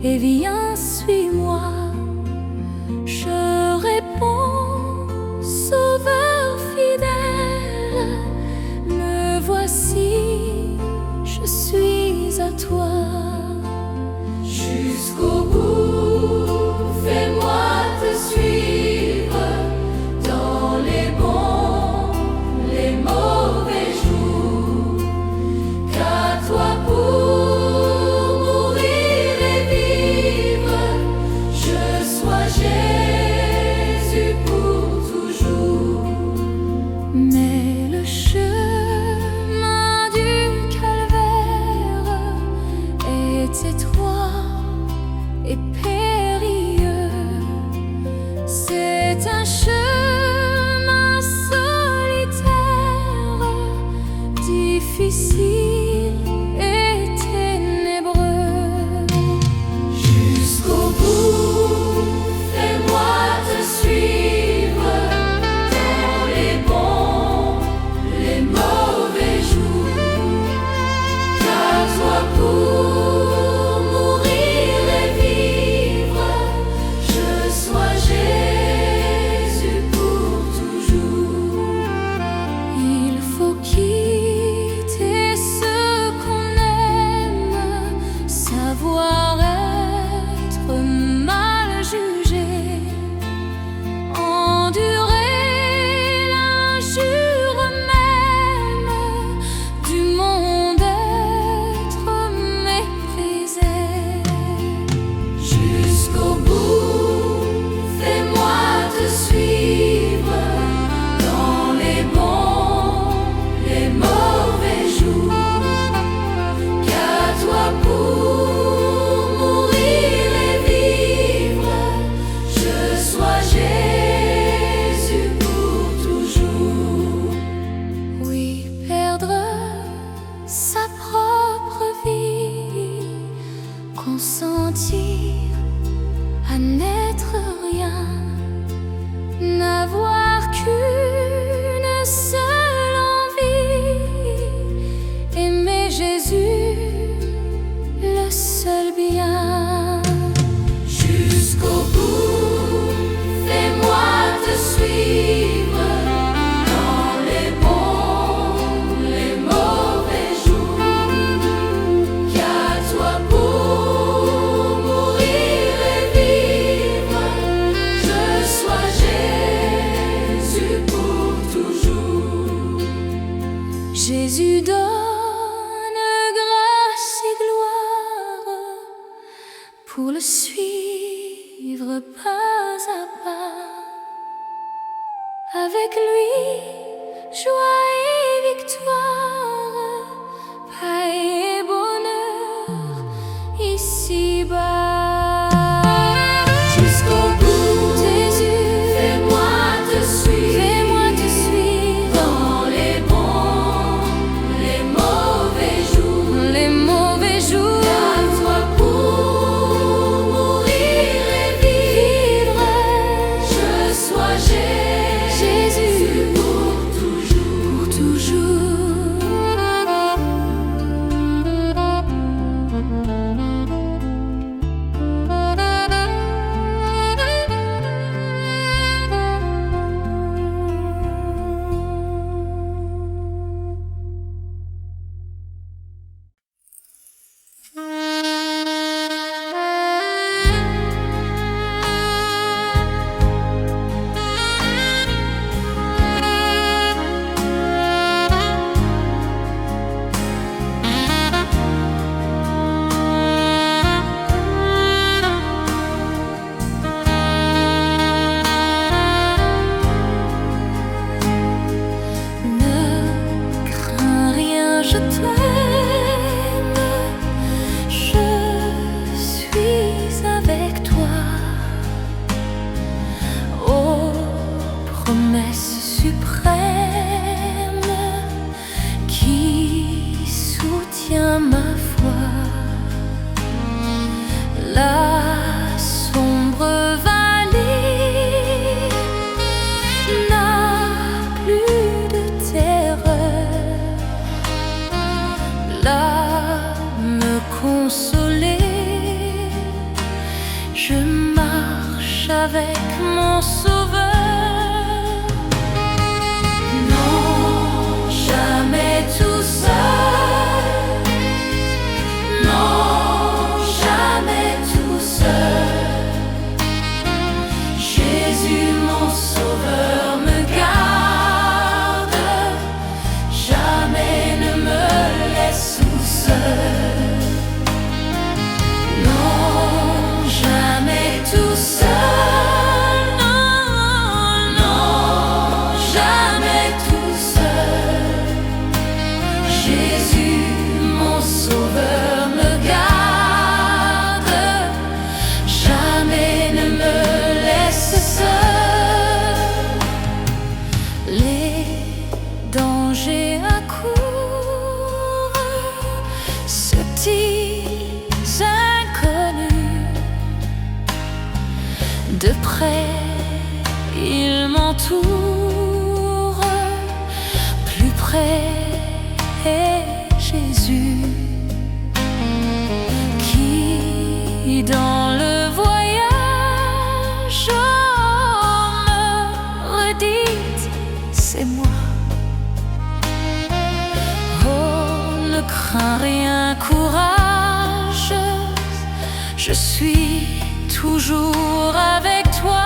et viens, suis-moi. Je réponds, Sauveur fidèle, me voici, je suis à toi. Jusqu'au bout, fais-moi te suivre dans les bons, les mauvais jours, qu'à toi pour mourir et vivre, je sois Jésus pour toujours. Mais le chemin du calvaire est étroit et périlleux. C'est un chemin solitaire, difficile et ténébreux. Jusqu'au bout, fais-moi te suivre dans les bons, les mauvais jours, qu'à toi pour mourir et vivre, je sois Jésus pour toujours. Il faut quitter ce qu'on aime, savoir être mal jugé, endurer l'injure même du monde, être méprisé. Jusqu'au bout, fais-moi te suivre dans les bons, les mauvais jours, qu'à toi pour mourir et vivre, je sois Jésus pour toujours. Oui, perdre sa propre vie, consentir à n'être rien, n'avoir qu'une seule envie, aimer Jésus, le seul bien. Jusqu'au bout, fais-moi te suivre dans les bons, les mauvais jours, qu'à toi pour mourir et vivre, je sois Jésus pour toujours. Jésus donne grâce et gloire, pour le suivre pas à pas. Avec lui, joie et victoire, paix et bonheur ici-bas. Jusqu'au bout, Jésus, fais-moi te suivre dans les bons, les mauvais jours, qu'à toi pour mourir et vivre, je sois Jésus pour toujours, pour toujours. Ne crains rien, je t'aime, je suis avec toi. Ô promesse suprême qui soutient ma foi, la sombre vallée n'a plus de terreur. Là me consoler près, il m'entoure. Plus près est Jésus qui dans le voyage me redit c'est moi. Oh, ne crains rien, courage, je suis toujours avec toi.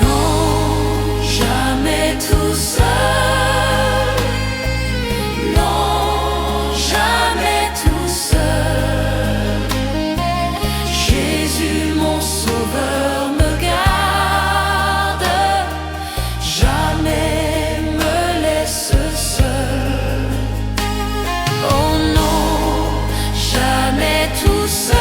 Non, jamais tout seul. Non, jamais tout seul. Jésus, mon sauveur, me garde, jamais me laisse seul. Oh non, jamais tout seul.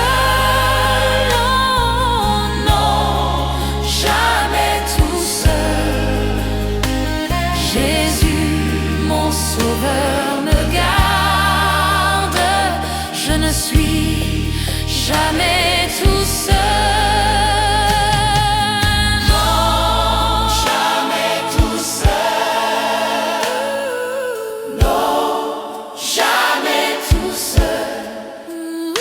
Sauveur me garde, je ne suis jamais tout seul. Non, jamais tout seul. Non, jamais tout seul.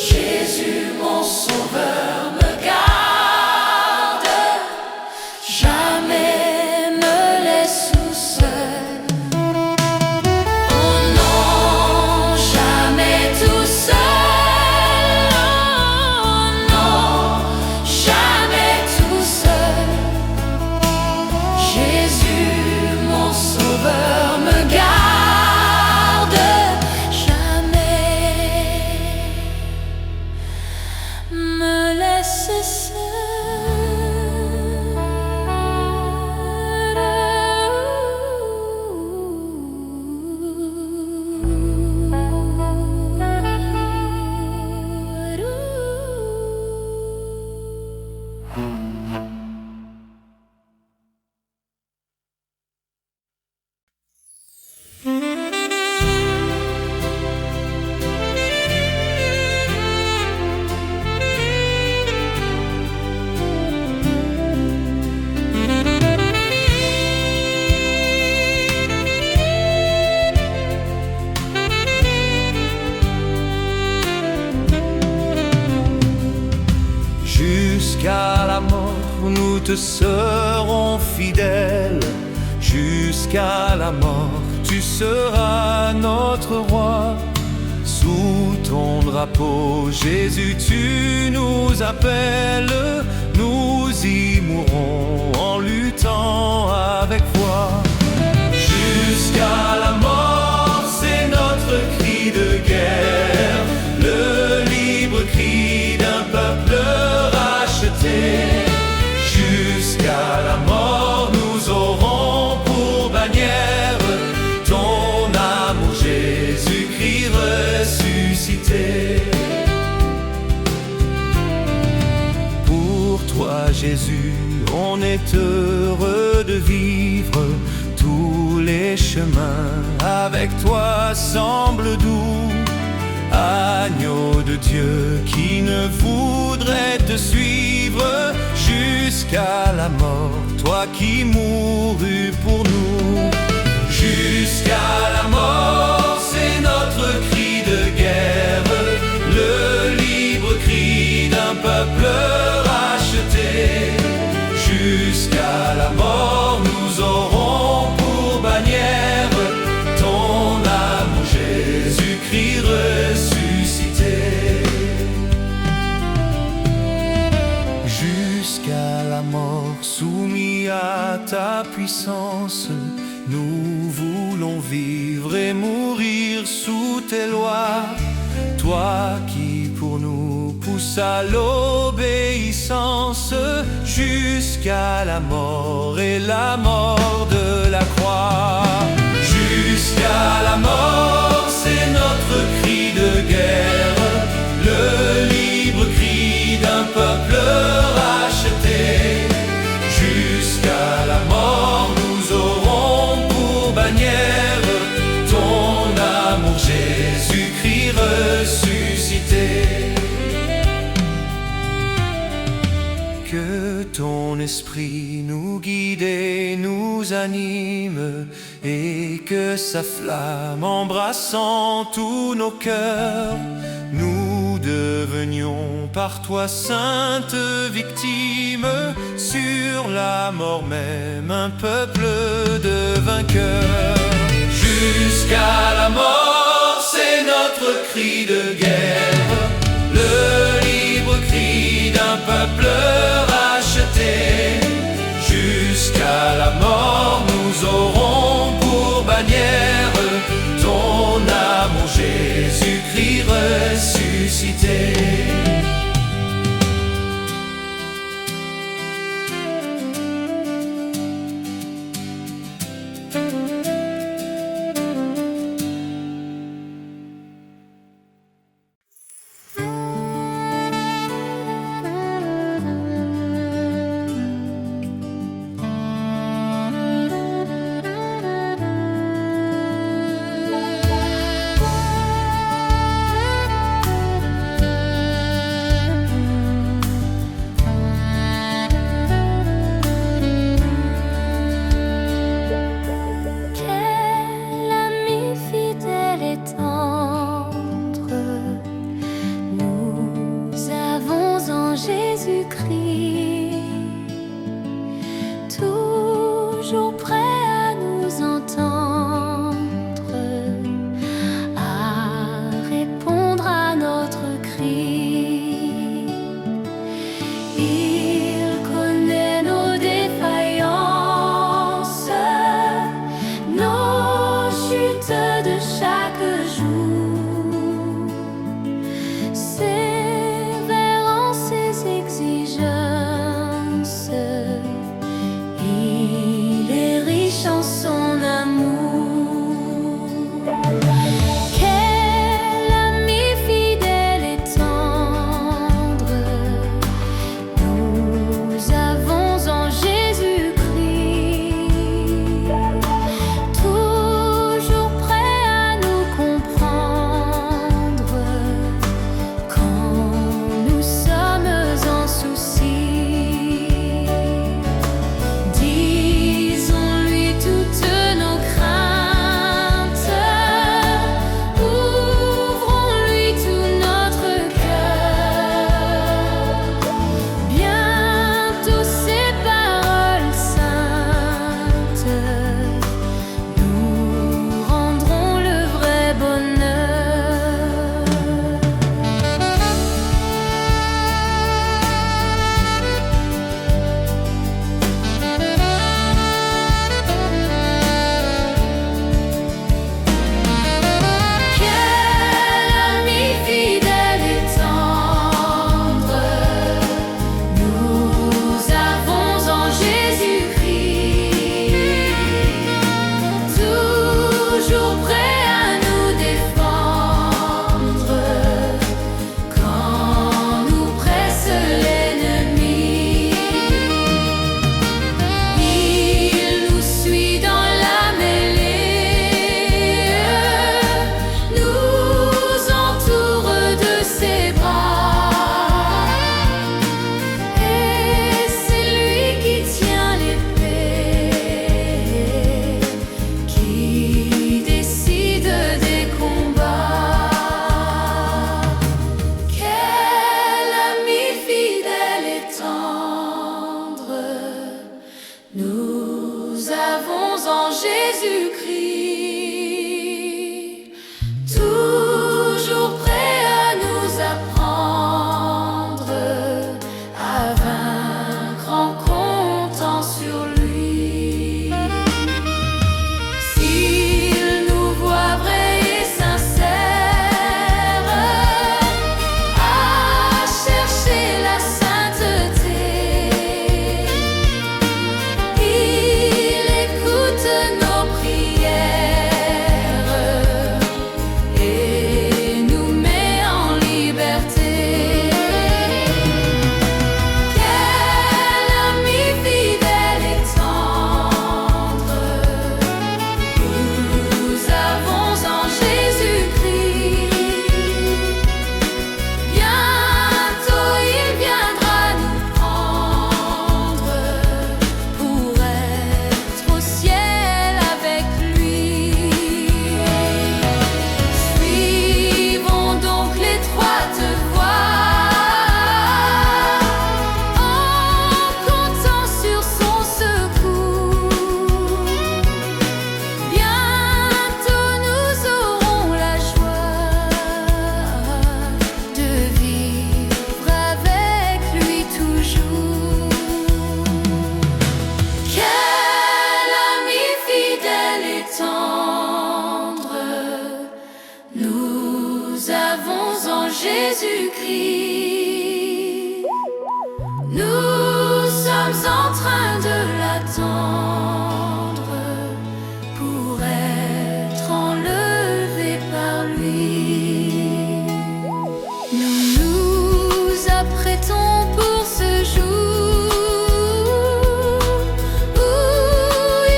Jésus, mon sauveur, me garde, jamais me laisse seul. Me laisse seul. Jusqu'à la mort, nous te serons fidèles. Jusqu'à la mort, tu seras notre roi. Sous ton drapeau, Jésus, tu nous appelles. Nous y mourrons en luttant avec foi. Jusqu'à la mort, c'est notre cri de guerre, le libre cri d'un peuple racheté. Jusqu'à la mort, nous aurons pour bannière ton amour, Jésus-Christ ressuscité. Pour toi, Jésus, on est heureux de vivre. Tous les chemins avec toi semblent doux. Agneau de Dieu qui ne voudrait te suivre jusqu'à la mort, toi qui mourus pour nous. Jusqu'à la mort, c'est notre cri de guerre, le libre cri d'un peuple racheté. Jusqu'à la mort, nous aurons pour bannière ton amour, Jésus-Christ ressuscité. Jusqu'à la mort, soumis à ta puissance, nous voulons vivre et mourir sous tes lois. Toi qui pour nous pousses à l'obéissance, jusqu'à la mort et la mort de la croix. Jusqu'à la mort, c'est notre cri de guerre, le libre cri d'un peuple racheté. Jusqu'à la mort, nous aurons pour bannière ton amour, Jésus-Christ ressuscité. esprit nous guide et nous anime, et que sa flamme embrassant tous nos cœurs, nous devenions par toi sainte victime, sur la mort même un peuple de vainqueurs. Jusqu'à la mort, c'est notre cri de guerre, le libre cri d'un peuple racheté. Jusqu'à la mort, nous aurons pour bannière ton amour, Jésus-Christ ressuscité. Jésus-Christ, toujours prêt à nous entendre, à répondre à notre cri. Il connaît nos défaillances, nos chutes de chaque jour. Il est riche en son amour. Quel ami fidèle et tendre nous avons en Jésus-Christ, toujours prêt à nous comprendre quand nous sommes en souci. Nous avons en Jésus-Christ, toujours prêt à nous apprendre à vaincre en comptant sur lui. S'il nous voit vrais et sincères à chercher la sainteté, nos prières. Jésus-Christ. Nous sommes en train de l'attendre pour être enlevés par lui. Nous nous apprêtons pour ce jour où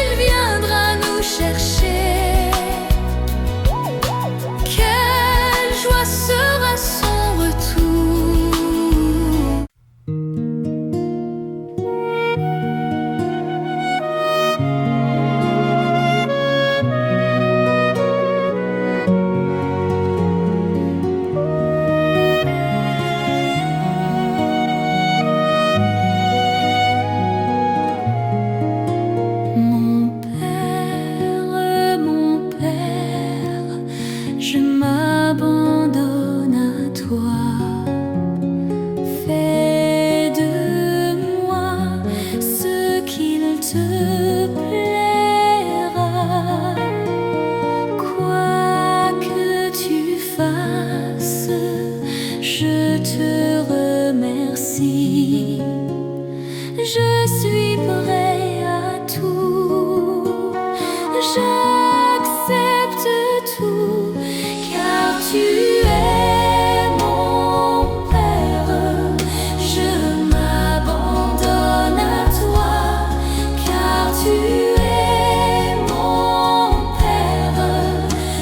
il viendra nous chercher. Quelle joie sera son retour. Mon Père, je m'abandonne à toi. Fais de moi ce qu'il te plaira. Quoi que tu fasses, je te remercie. Je suis prêt à tout. J'accepte tout, car tu es mon Père. Je m'abandonne à toi, car tu es mon Père.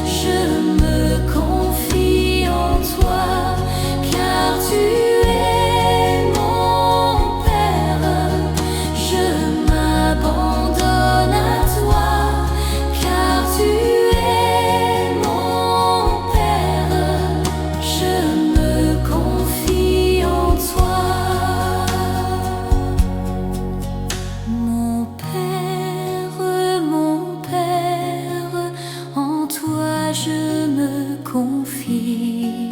Je me confie en toi, car tu es mon Père. Je m'abandonne à toi, car tu es mon Père. Je me confie en toi. Mon Père, en toi je me confie.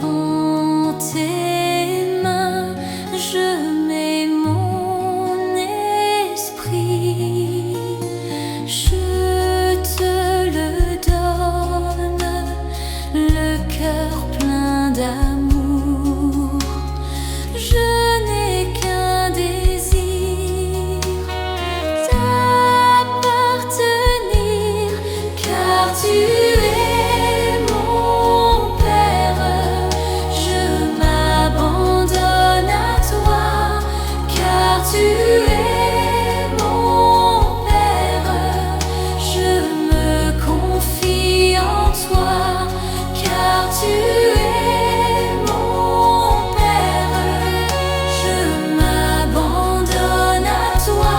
En tes mains je mets mon esprit. Je te le donne, le cœur plein d'amour. Je n'ai qu'un désir, t'appartenir, car tu es mon Père. Je m'abandonne à toi, car tu es mon Père. Je me confie en toi, car tu es mon Père. Je m'abandonne à toi,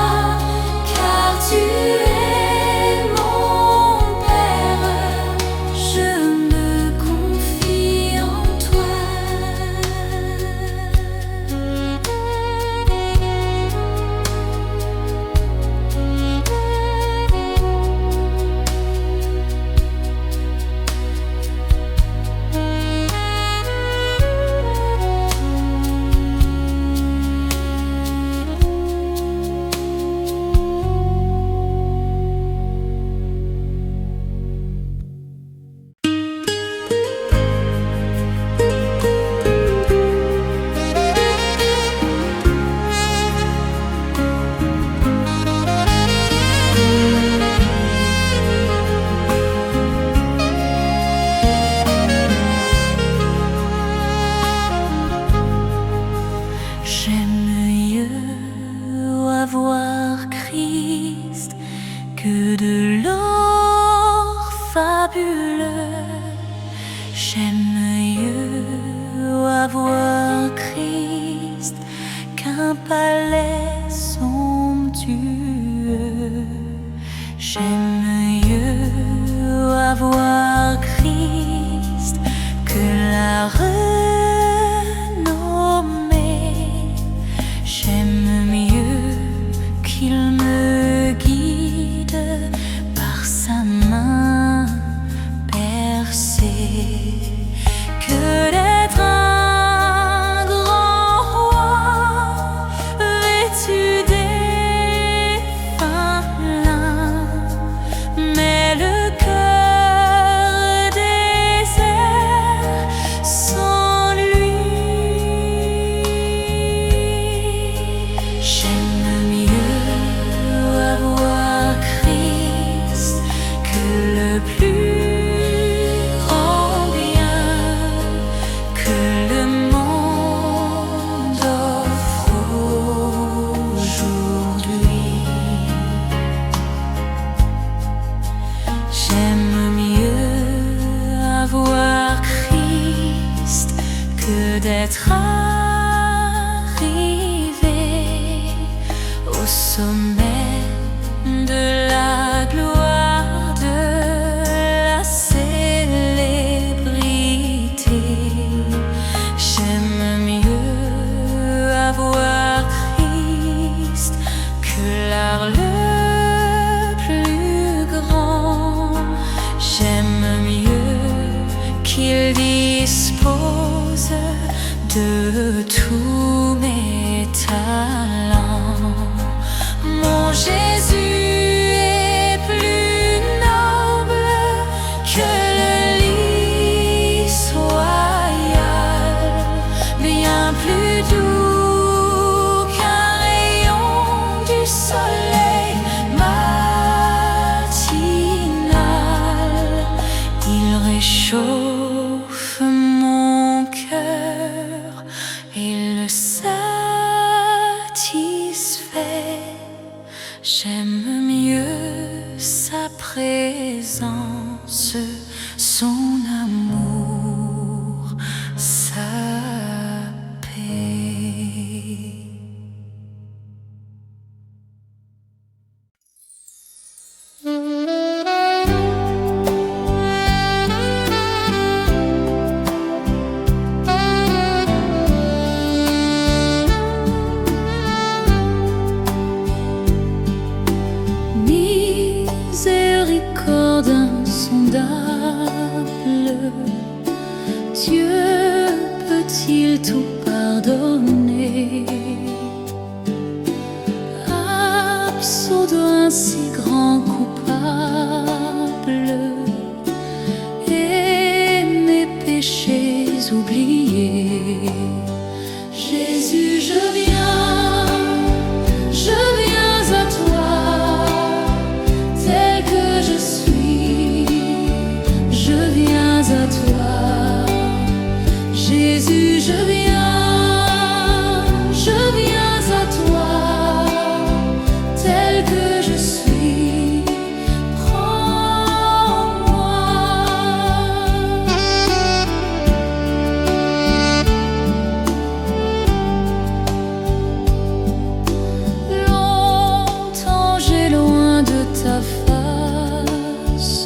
car tu es mon Père. Je me confie en toi. J'aime mieux avoir Christ que de l'or fabuleux. J'aime mieux avoir Christ qu'un palais somptueux. J'aime mieux avoir Christ que la renommée. J'aime mieux qu'il me guide par sa main percée que d'être un grand roi vêtu des fins lins. d'être arrivé au sommet de la gloire, de la célébrité. J'aime mieux avoir Christ que l'art le plus grand. J'aime mieux qu'il dispose de tous mes talents. Mon Jésus est plus noble que le lys royal, bien plus doux qu'un rayon du soleil matinal. Il réchauffe mon cœur et le satisfait. J'aime mieux sa présence, son amour, sa paix. Miséricorde insondable, Dieu peut-il tout pardonner? Absous d'un si grand coupable et mes péchés oubliés. Jésus, je viens à toi, tel que je suis, je viens à toi. Jésus, je viens à toi, tel que je suis, prends-moi. Longtemps j'ai loin de ta face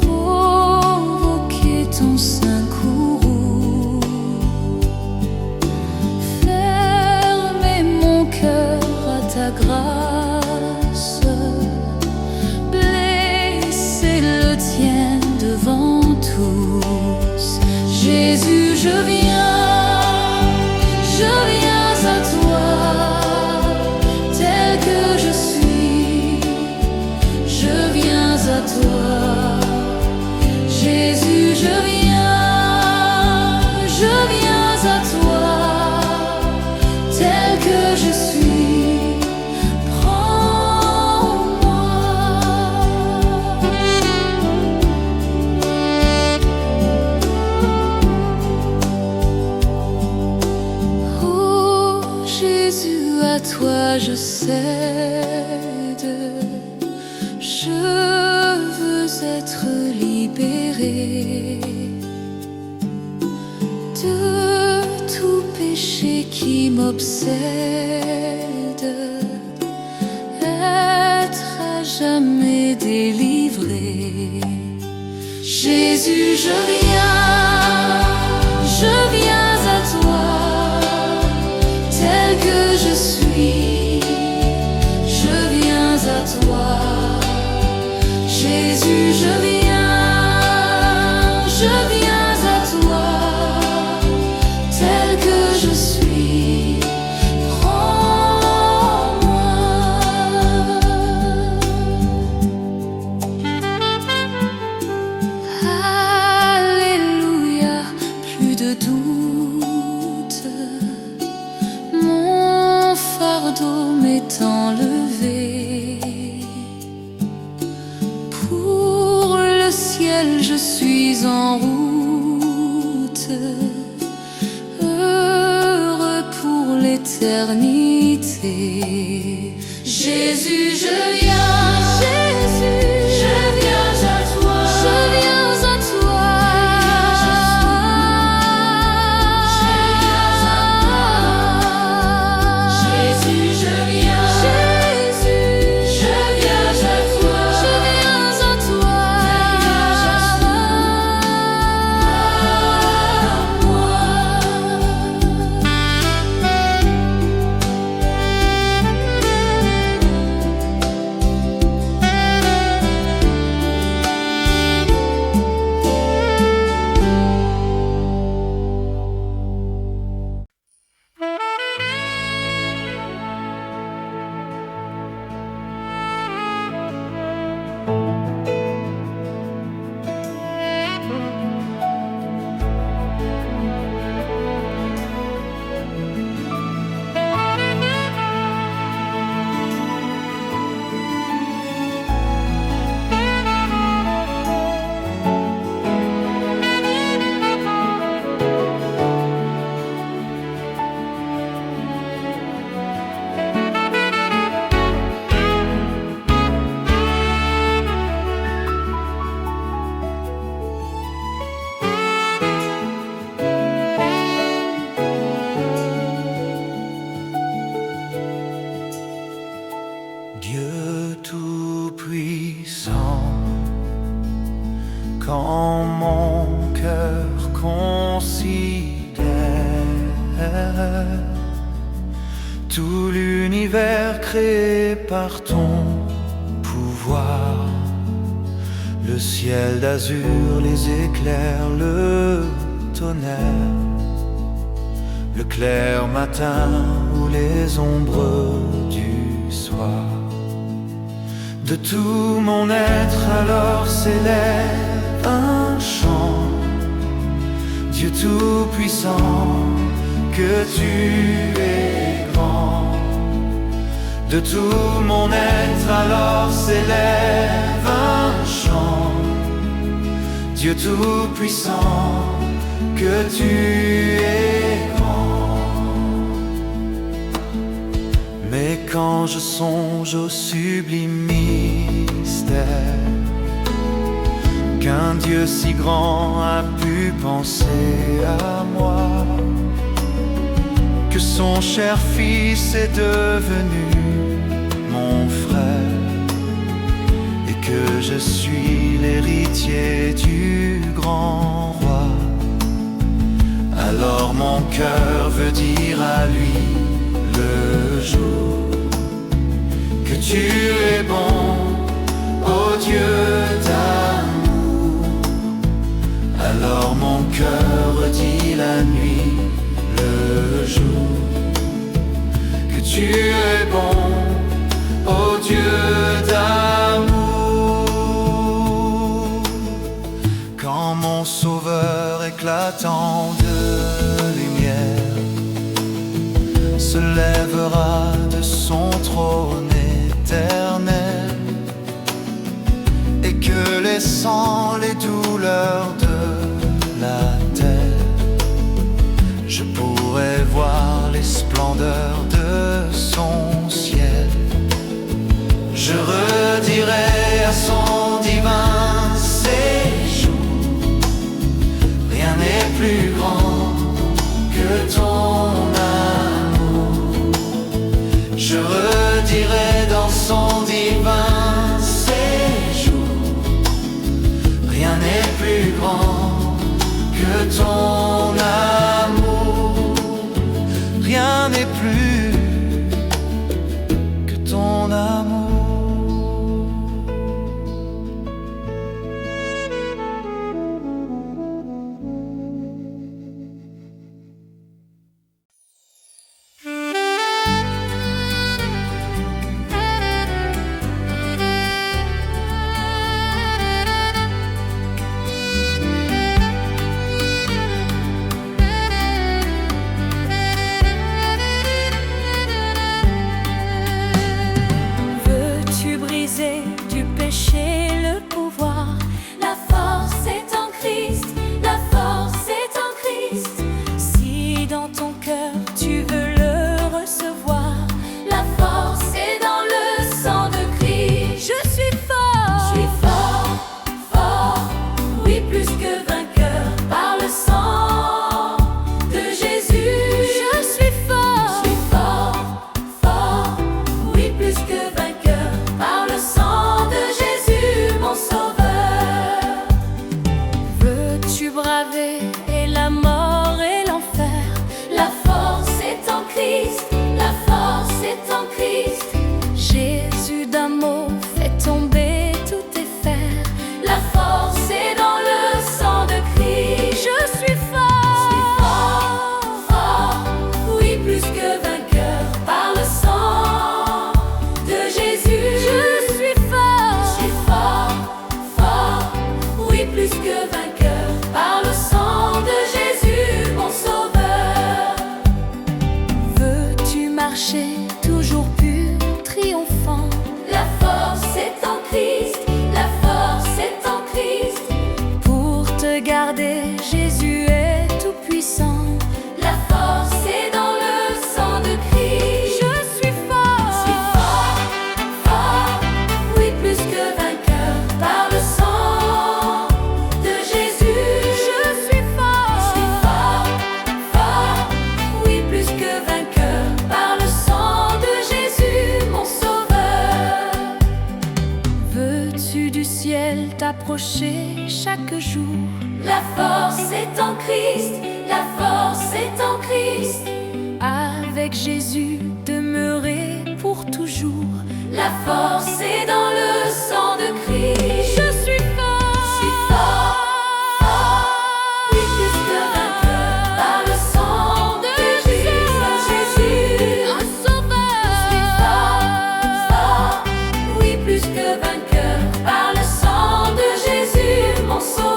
provoqué ton sein courroux, fermé mon cœur à ta grâce, blessé le tien devant tous. Jésus, je viens à toi, tel que je suis, je viens à toi. Jésus, je viens à toi, tel que je suis, prends-moi. Oh Jésus, à toi je cède, je veux être libéré de tout péché qui m'obsède, être à jamais délivré. Jésus, je viens à toi, tel que je suis, je viens à toi. Jésus, je viens à toi, tel que je suis, prends-moi. Alléluia, plus de doute, mon fardeau m'est enlevé. Pour le ciel je suis en route, heureux pour l'éternité. Jésus, je viens à toi, je viens à toi, quand mon cœur considère tout l'univers créé par ton pouvoir, le ciel d'azur, les éclairs, le tonnerre, le clair matin ou les ombres du soir. De tout mon être alors s'élève un chant, Dieu tout-puissant, que tu es grand. De tout mon être alors s'élève un chant, Dieu tout-puissant, que tu es grand. Mais quand je songe au sublime mystère qu'un Dieu si grand a pu penser à moi, que son cher fils est devenu mon frère et que je suis l'héritier du grand roi, alors mon cœur veut dire à lui le jour que tu es bon, ô Dieu d'amour. Alors mon cœur dit la nuit, le jour, que tu es bon, ô Dieu d'amour. Quand mon Sauveur éclatant de lumière se lèvera de son trône éternel, et que laissant les douleurs de la terre, je pourrai voir les splendeurs de son ciel, je redirai à son divin séjour, rien n'est plus grand que ton amour. Je redirai dans son divin séjour, rien n'est plus grand que ton amour. Rien n'est plus que ton amour. Du péché le pouvoir, la force est en Christ, la force est en Christ. Si dans ton cœur tu veux le recevoir, la force est dans le sang de Christ. Je suis fort, fort, oui plus que vainqueur par le sang de Jésus. Je suis fort, oui plus que vainqueur par le sang de Jésus. au-dessus du ciel t'approcher chaque jour. La force est en Christ, la force est en Christ. Avec Jésus demeurer pour toujours. La force est dans le sang de Christ. Je suis fort, oui, plus que vainqueur par le sang de Jésus, un sauveur. Je suis fort, oui, plus que vainqueur par le sang de Jésus, mon sauveur.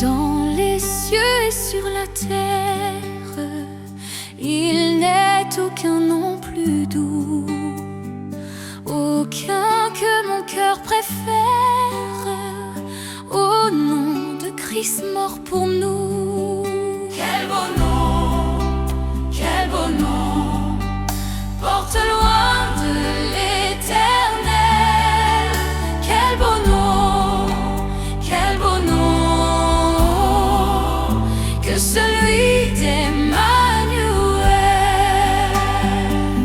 Dans les cieux et sur la terre, il n'est aucun nom plus doux, aucun que mon cœur préfère, au nom de Christ mort pour nous. Quel beau nom, porte loin de l'éternel. Quel beau nom, que celui d'Emmanuel.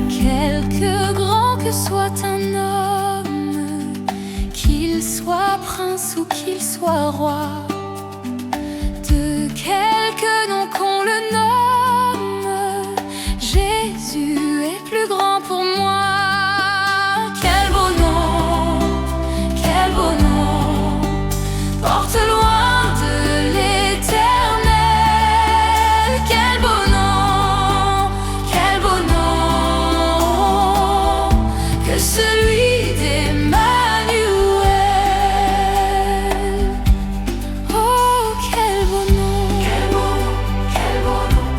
Quelque grand que soit un homme, qu'il soit prince ou qu'il soit roi, de quelque nom qu'on le nomme, Jésus est plus grand pour moi. Quel beau nom, porte loin de l'éternel. Quel beau nom, que celui d'Emmanuel. Oh, quel beau nom, oh, quel beau nom,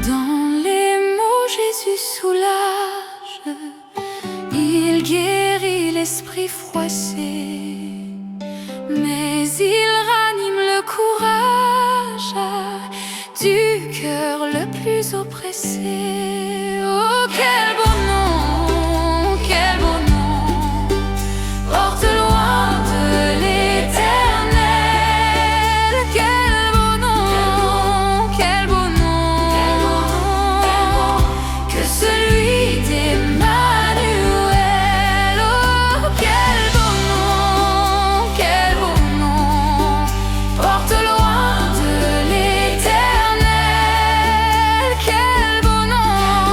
Dans les mots Jésus soulage, il guérit l'esprit froissé, mais il ranime le courage du cœur le plus oppressé. Oh, quel beau nom, porte loin de l'éternel. Quel beau nom, que celui d'Emmanuel. Oh, quel beau nom, porte loin de l'éternel. Quel beau nom,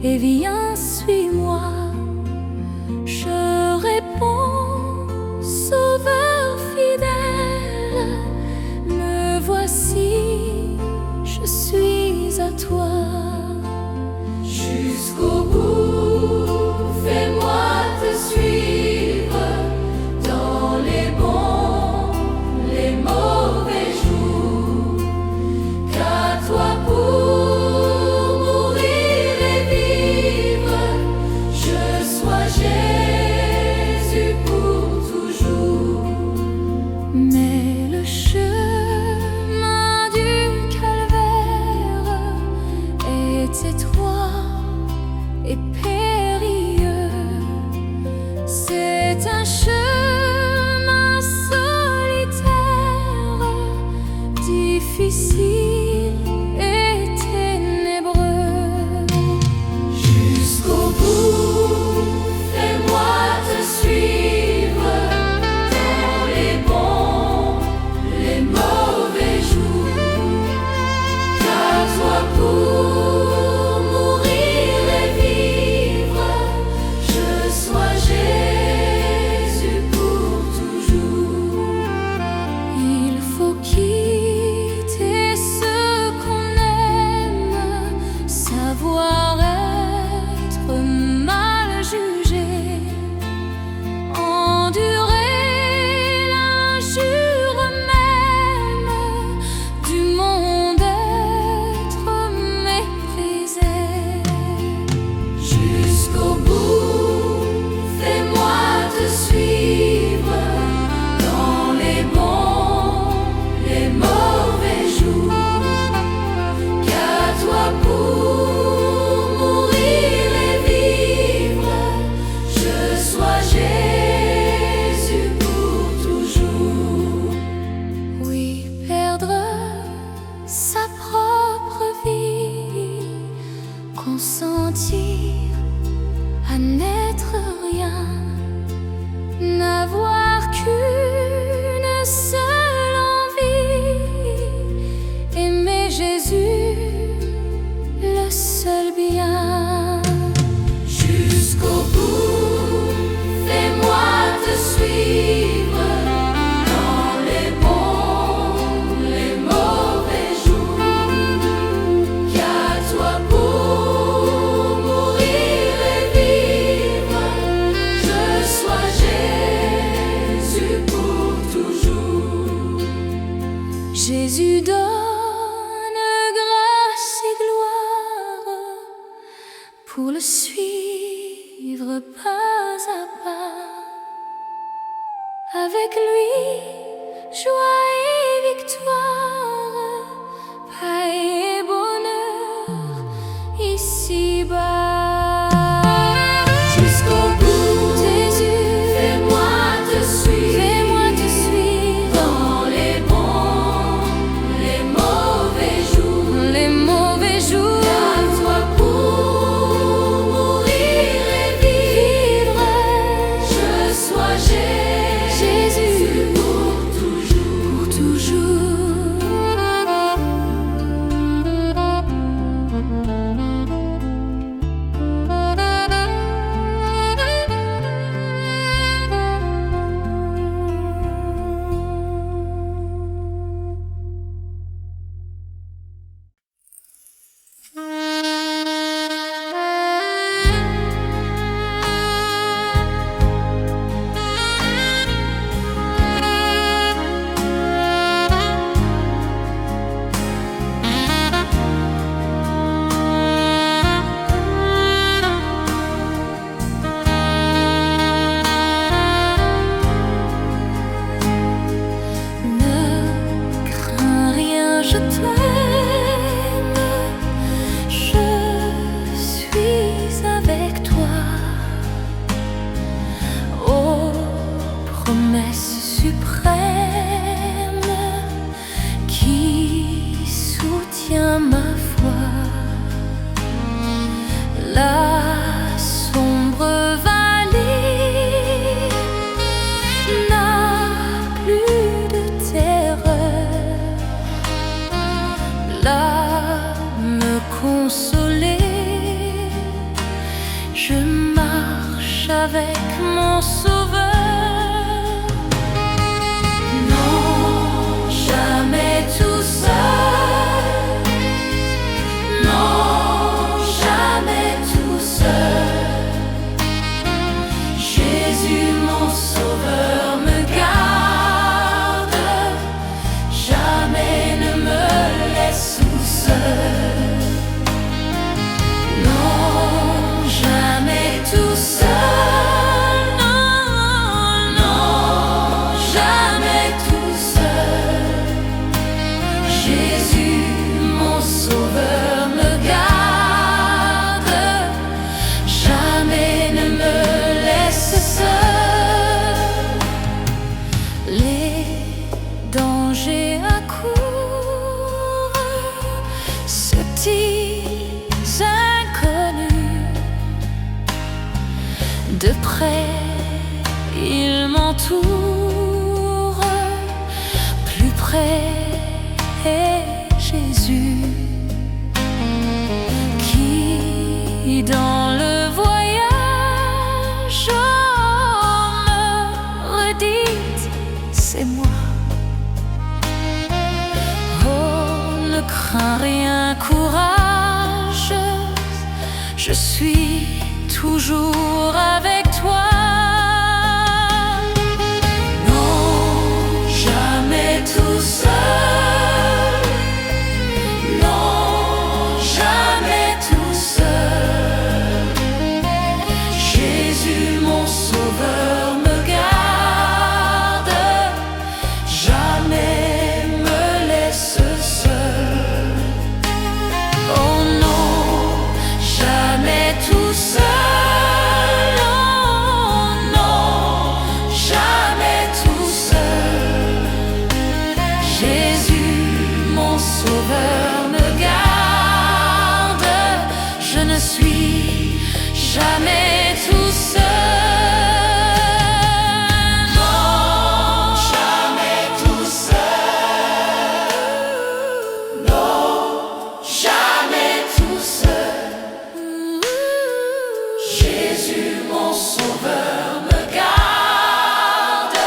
et viens, suis-moi. Je réponds, Sauveur fidèle, me voici, je suis à toi. Jusqu'au bout, fais-moi te suivre dans les bons, les mauvais jours, qu'à toi pour mourir et vivre, je sois Jésus pour toujours. Mais le chemin du calvaire est étroit et périlleux. C'est un chemin solitaire, difficile et ténébreux. Jusqu'au bout, fais-moi te suivre dans les bons, les mauvais jours, qu'à toi pour mourir et vivre, je sois Jésus pour toujours. Il faut quitter ce qu'on aime, savoir être mal jugé, endurer l'injure même du monde, être méprisé. Jusqu'au bout, fais-moi te suivre dans les bons, les mauvais jours, qu'à toi pour mourir et vivre, je sois Jésus pour toujours. Oui, perdre sa propre vie, consentir à n'être rien, n'avoir qu'une seule envie, aimer Jésus, le seul bien. Jusqu'au bout, fais-moi te suivre dans les bons, les mauvais jours, qu'à toi pour mourir et vivre, je sois Jésus pour toujours. Jésus donne grâce et gloire, pour le suivre pas à pas. Avec lui, joie et victoire, paix et bonheur ici-bas. Jusqu'au bout, Jésus, fais-moi te suivre dans les bons, les mauvais jours, qu'à toi pour mourir et vivre, je sois Jésus pour toujours, pour toujours. je marche avec mon sauveur. Non, jamais tout seul. Non, jamais tout seul. Jésus, mon sauveur, me garde. Jamais ne me laisse tout seul. Non, jamais tout seul. Non, non, jamais tout seul. Jésus, mon sauveur, me garde. Jamais ne me laisse seul. Les dangers accourent, subtils, inconnus. De près, ils m'entourent. Plus près est Jésus, qui dans le voyage me redit, c'est moi. Oh, ne crains rien, courage, je suis toujours avec toi. Non, jamais tout seul. Non, jamais tout seul. Jésus, mon sauveur, me garde. Jamais me laisse seul. Oh non, jamais tout seul. Oh non, jamais tout seul. Jésus, mon sauveur, me garde. Je ne suis jamais tout seul. Non, jamais tout seul. Non, jamais tout seul. Jésus, mon sauveur, me garde.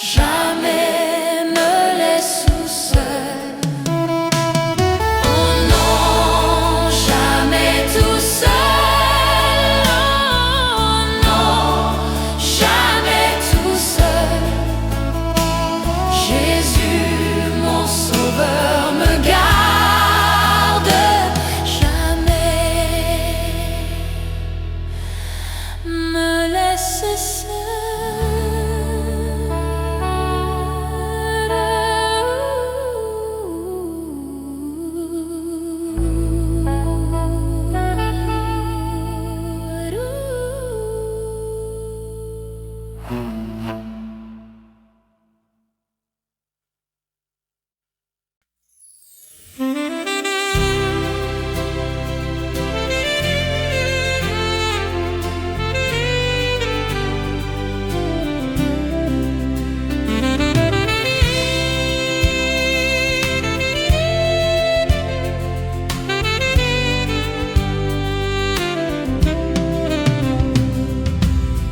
Jamais me laisse seul. Oh non, jamais tout seul. Oh non, jamais tout seul. Jésus, mon sauveur, me garde. Jamais me laisse seul.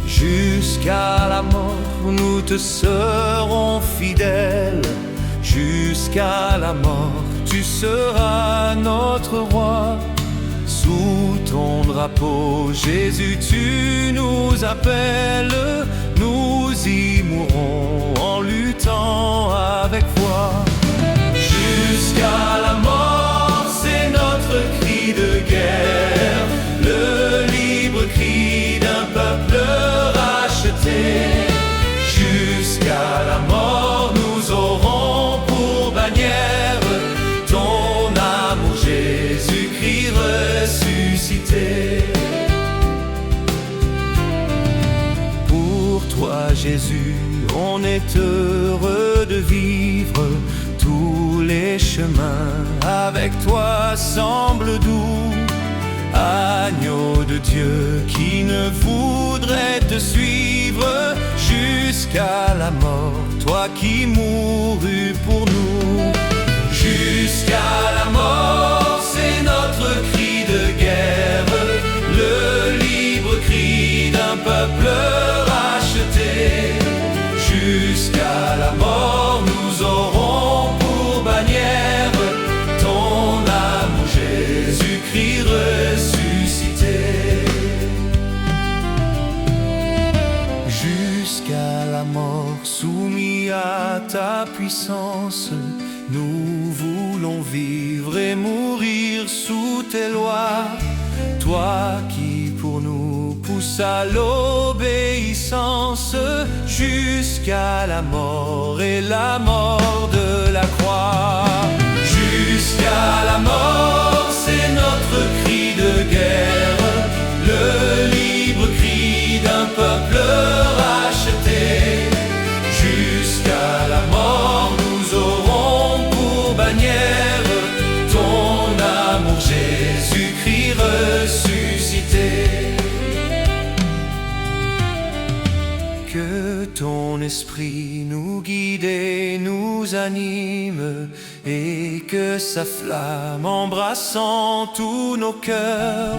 Jusqu'à la mort, nous te serons fidèles. Jusqu'à la mort, tu seras notre roi. Sous ton drapeau, Jésus, tu nous appelles. Nous y mourrons en luttant avec foi. Jusqu'à la mort, c'est notre cri de guerre. Le libre cri d'un peuple racheté. Jusqu'à la mort, nous aurons pour bannière ton amour, Jésus-Christ ressuscité. Pour toi, Jésus, on est heureux de vivre. Tous les chemins avec toi semblent doux. Agneau de Dieu qui ne voudrait te suivre jusqu'à la mort, toi qui mourus pour nous. Jusqu'à la mort, c'est notre cri de guerre. Le puissance. Nous voulons vivre et mourir sous tes lois. Toi qui pour nous pousses à l'obéissance jusqu'à la mort et la mort de la croix. Jusqu'à la mort, c'est notre cri de guerre, le libre cri d'un peuple racheté. Jusqu'à la mort, nous aurons pour bannière ton amour, Jésus-Christ ressuscité. Que ton esprit nous guide et nous anime, et que sa flamme embrassant tous nos cœurs,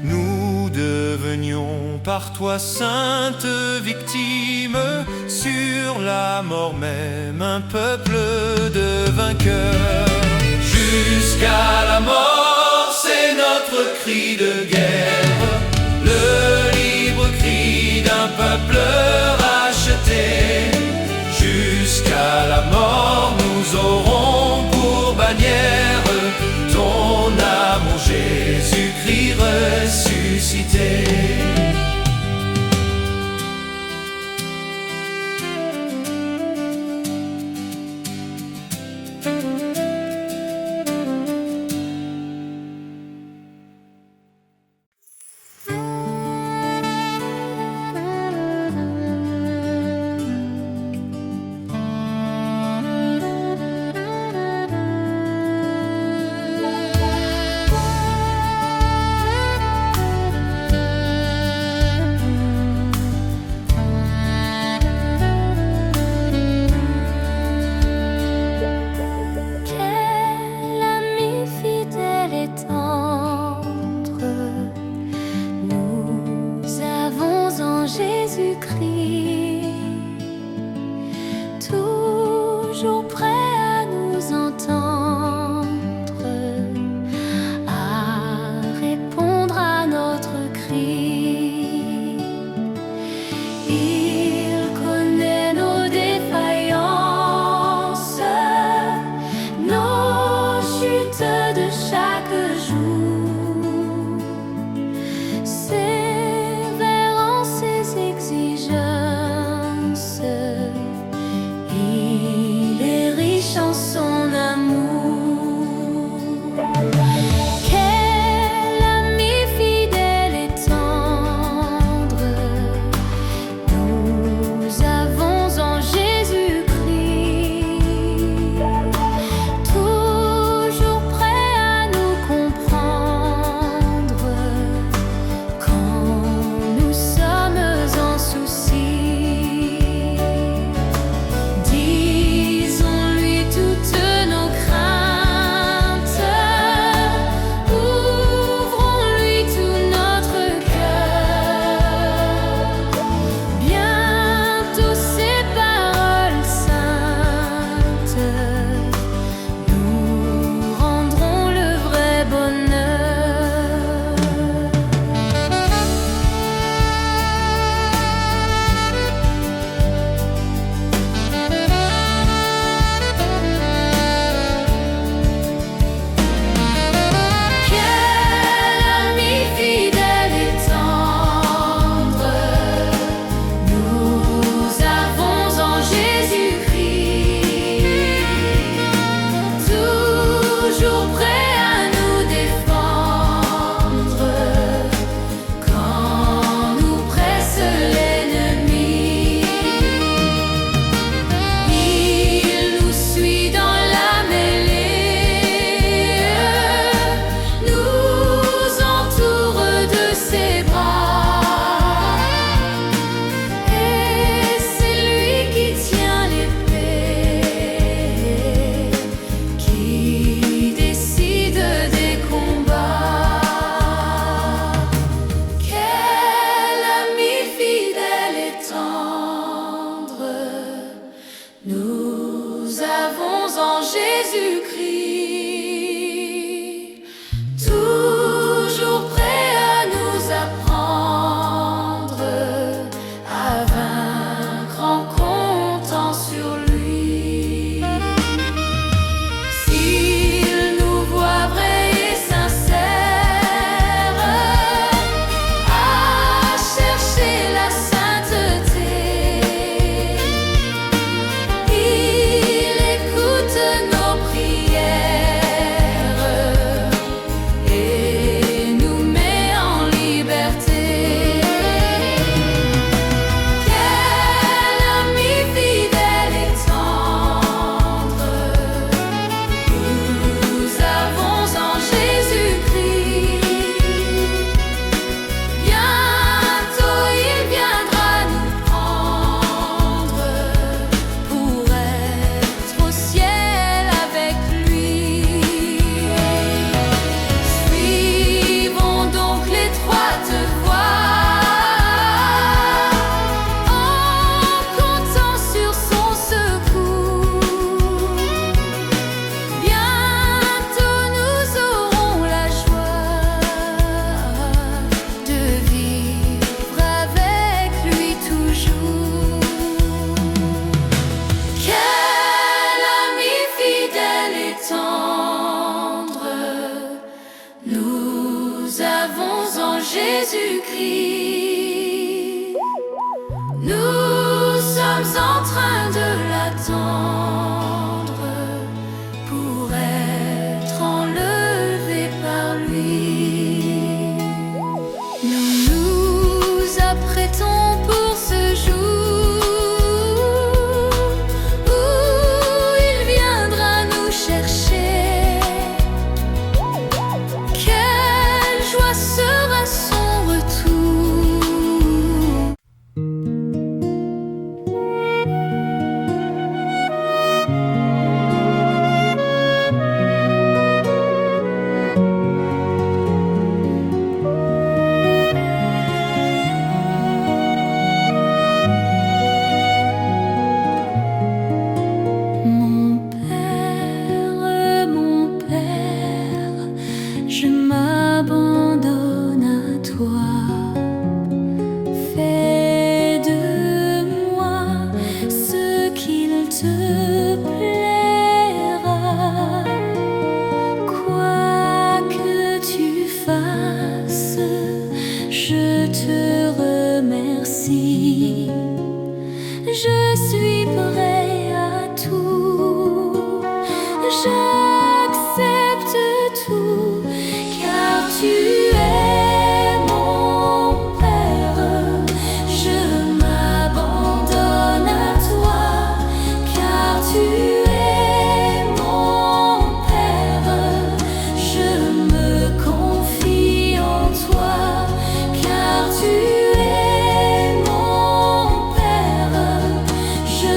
nous devenions par toi sainte victime, sur la mort même un peuple de vainqueurs. Jusqu'à la mort, c'est notre cri de guerre, le libre cri d'un peuple racheté. Jusqu'à la mort, nous aurons pour bannière ton amour, Jésus-Christ ressuscité. Jésus-Christ, toujours prêt à nous entendre, à répondre à notre cri. Il connaît nos défaillances, nos chutes de chaque jour. Sévère en ses exigences, Jésus-Christ. Nous sommes en train de l'attendre pour être enlevés par lui. Nous nous apprêtons pour ce jour où il viendra nous chercher. Quelle joie sera son retour. Mon Père, je m'abandonne à toi. Fais de moi ce qu'il te plaira. Quoi que tu fasses, je te remercie. Je suis prêt à tout. J'accepte tout, car tu es mon Père. Je m'abandonne à toi, car tu es mon Père. Je me confie en toi, car tu es mon Père. Je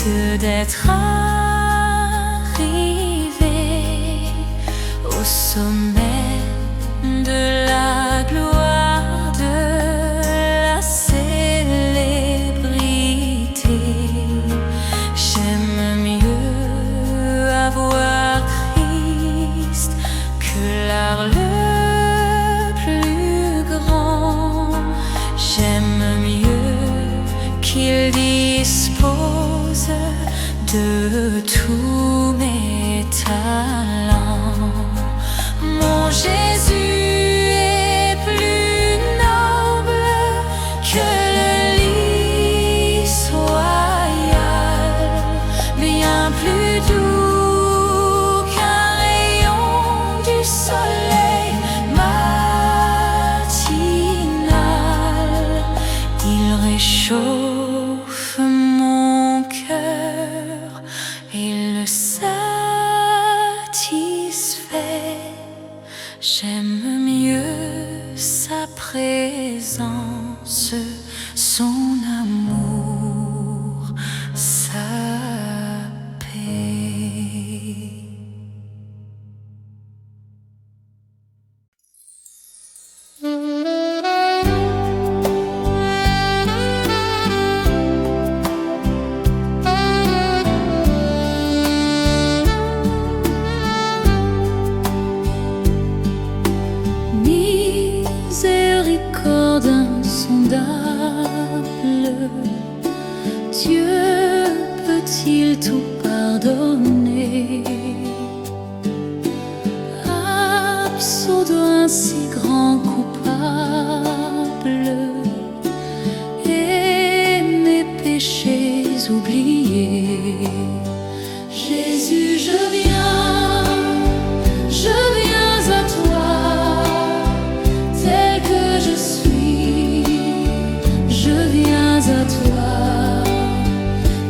que d'être arrivé au sommet de la gloire, de la célébrité. J'aime mieux avoir Christ que l'art le plus grand. J'aime mieux qu'il dispose de tous mes talents. Mon Jésus est plus noble que le lys royal, bien plus doux qu'un rayon du soleil matinal. Il réchauffe mon cœur et le satisfait. J'aime mieux sa présence, son amour, sa paix. Miséricorde insondable, Dieu peut-il tout pardonner? Absoudre un si grand coupable et mes péchés oubliés. Jésus, je viens à toi, tel que je suis, je viens à toi.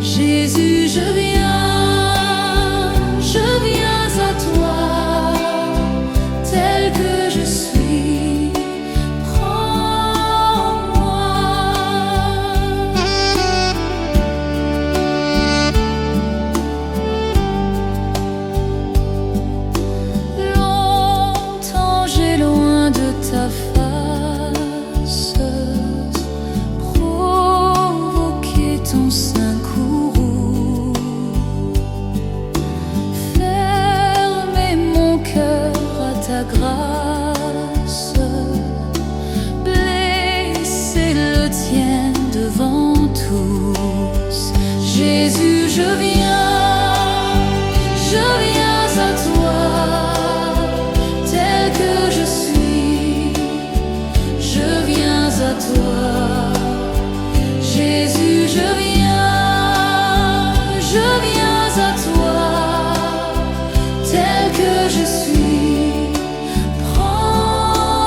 Jésus, je viens à toi, tel que je suis, prends-moi. Longtemps j'ai loin de ta face provoqué ton sein courroux, fermé mon cœur à ta grâce, blessé le tien devant tous. Jésus, je viens à toi, tel que je suis, je viens à toi. Jésus, je viens à toi, tel que je suis, prends-moi.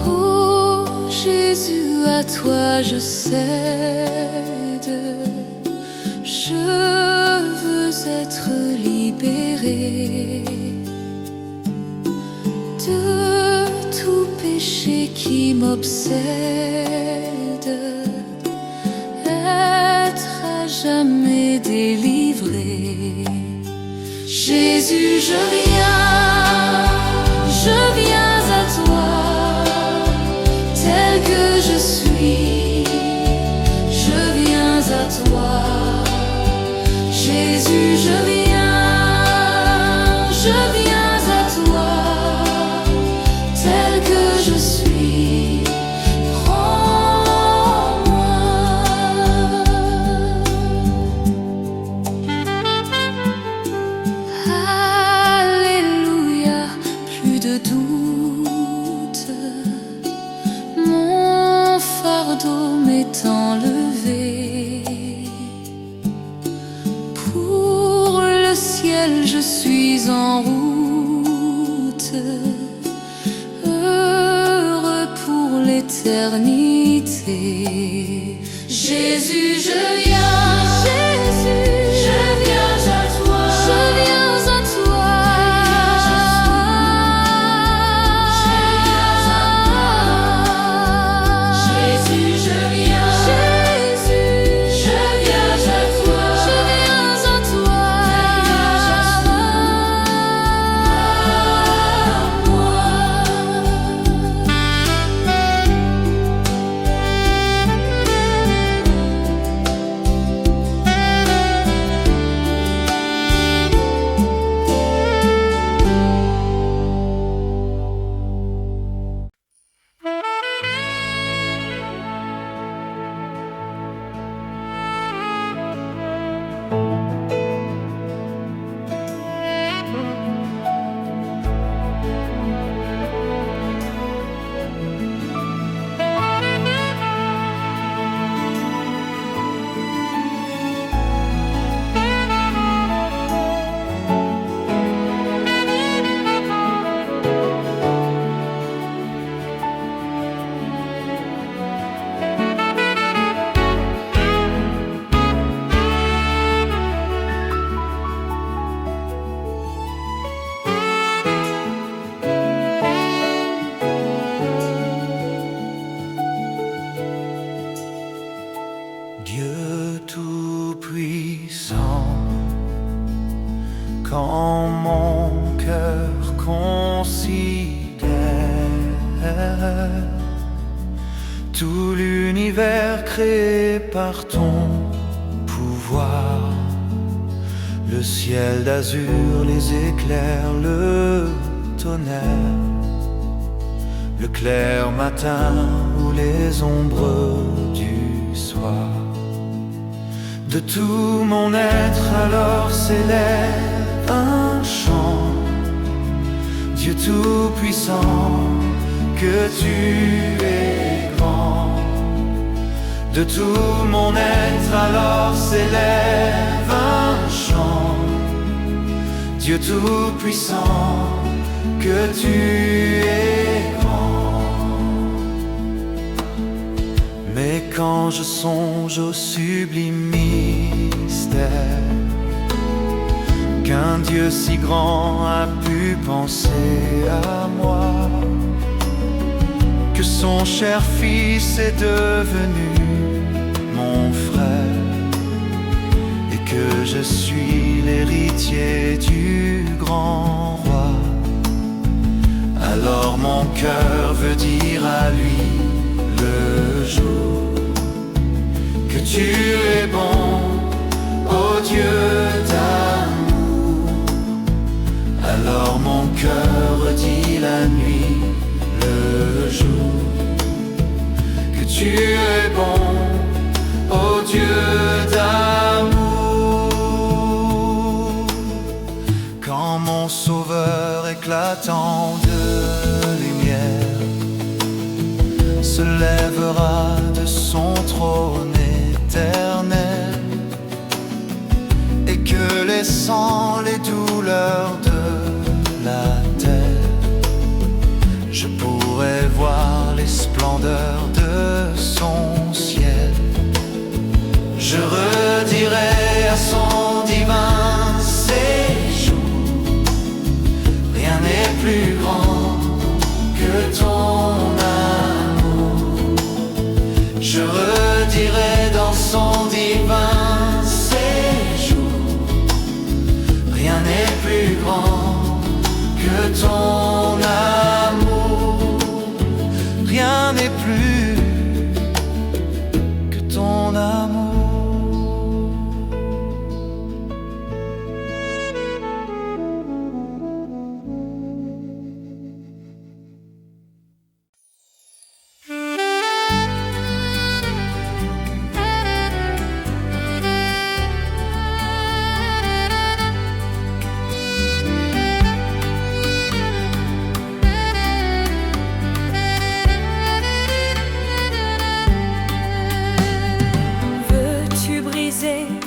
Oh Jésus, à toi je cède, je veux être libéré de tout péché qui m'obsède, être à jamais délivré. Jésus, je viens à toi, tel que je suis, je viens à toi. Jésus, je viens à toi, tel que je suis, prends-moi. Alléluia, plus de doute, mon fardeau m'est enlevé. Pour le ciel je suis en route, heureux pour l'éternité. Jésus, je viens à toi, je viens à toi, considère tout l'univers créé par ton pouvoir. Le ciel d'azur, les éclairs, le tonnerre, le clair matin ou les ombres du soir. De tout mon être alors s'élève un chant. Dieu tout-puissant, que tu es grand. De tout mon être alors s'élève un chant. Dieu tout-puissant, que tu es grand. Mais quand je songe au sublime mystère qu'un Dieu si grand a pu penser à moi, que son cher Fils est devenu mon frère, et que je suis l'héritier du grand roi, alors mon cœur veut dire à lui le jour que tu es bon, ô Dieu d'amour. Alors mon cœur dit la nuit, le jour, que tu es bon, ô Dieu d'amour. Quand mon Sauveur éclatant de lumière se lèvera de son trône éternel, et que laissant les douleurs de la terre, je pourrai voir les splendeurs de son ciel. Je redirai à son divin séjour, rien n'est plus grand que ton amour. Je redirai dans son divin séjour, rien n'est plus grand que ton amour. Rien n'est plus que ton amour.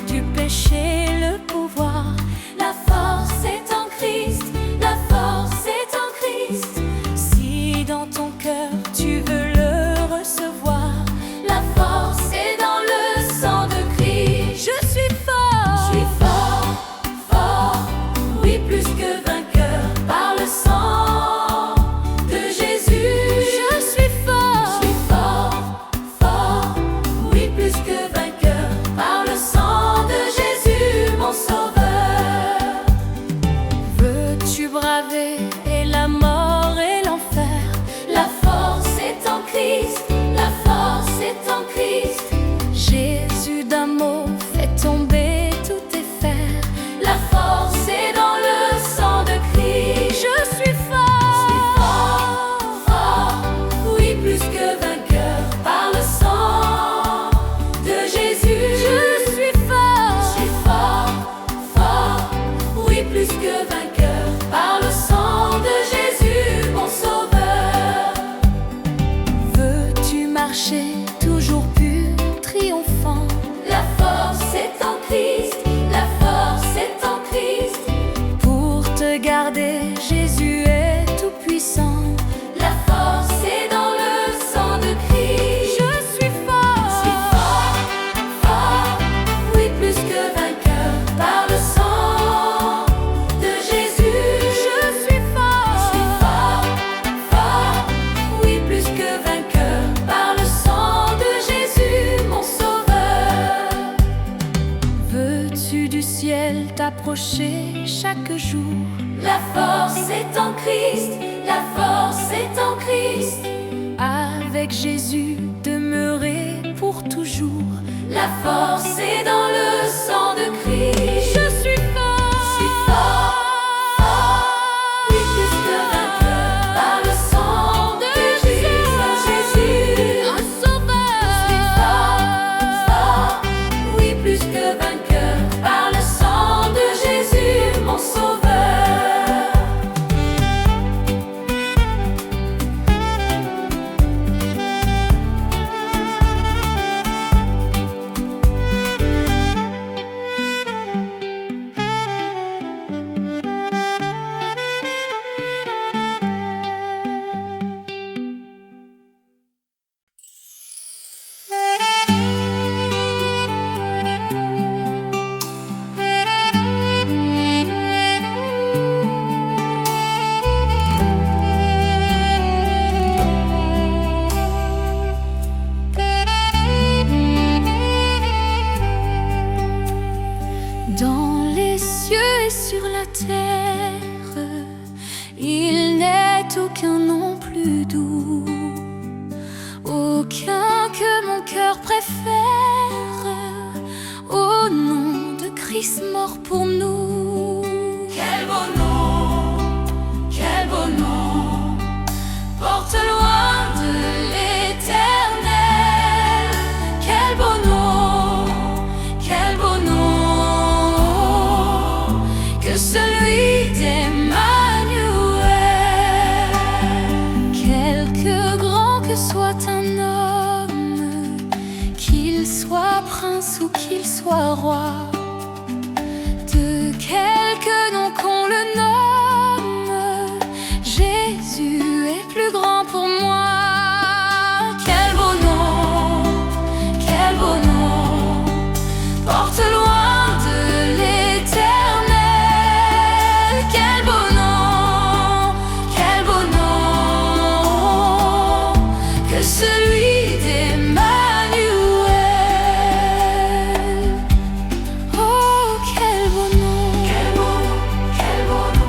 Du péché le pouvoir, la force est en Christ, la force est en Christ. Si dans ton cœur tu veux le recevoir, la force est dans le sang de Christ. Je suis fort, fort, oui plus que vainqueur par le sang de Jésus. Je suis fort, oui plus que vainqueur par le sang de Jésus, mon Sauveur. Veux-tu braver et la mort et l'enfer? La force est en Christ, la force est en Christ. Jésus d'amour fait tomber tous tes fers. La force est dans le sang de Christ. Je suis fort, oui plus que vainqueur par le sang de Jésus. Je suis fort, oui plus que vainqueur par le sang de Jésus, mon Sauveur. Veux-tu marcher toujours pur, triomphant? La force est en Christ, la force est en Christ. Pour te garder, Jésus est tout puissant. La force est dans le sang de Christ. Je suis fort, oui plus que vainqueur par le sang de Jésus. Je suis fort, oui plus que vainqueur par le sang de Jésus, mon Sauveur. Veux-tu du ciel t'approcher chaque jour? La force est en Christ, toujours. La force est dans le sang de Christ. Je suis fort, oui, plus que vainqueur, par le sang de Jésus, un sauveur. Je suis fort, oui, plus que vainqueur, par le sang de Jésus, mon sauveur. Dans les cieux et sur la terre, il n'est aucun nom plus doux, aucun que mon cœur préfère, au nom de Christ mort pour nous. Quel beau nom, porte loin de l'éternel. Quel beau nom, que celui d'Emmanuel. Quelque grand que soit un homme, qu'il soit prince ou qu'il soit roi, de quelque nom qu'on le nomme, Jésus est plus grand pour moi. Quel beau nom, porte loin de l'éternel. Quel beau nom, que celui d'Emmanuel. Oh, quel beau nom, oh, quel beau nom,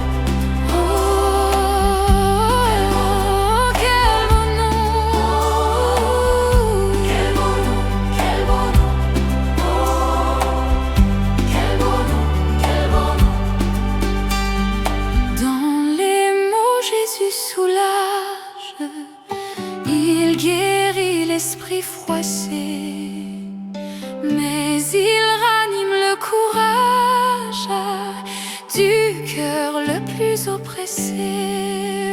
Dans les mots Jésus soulage, il guérit l'esprit froissé, mais il ranime le courage du cœur le plus oppressé.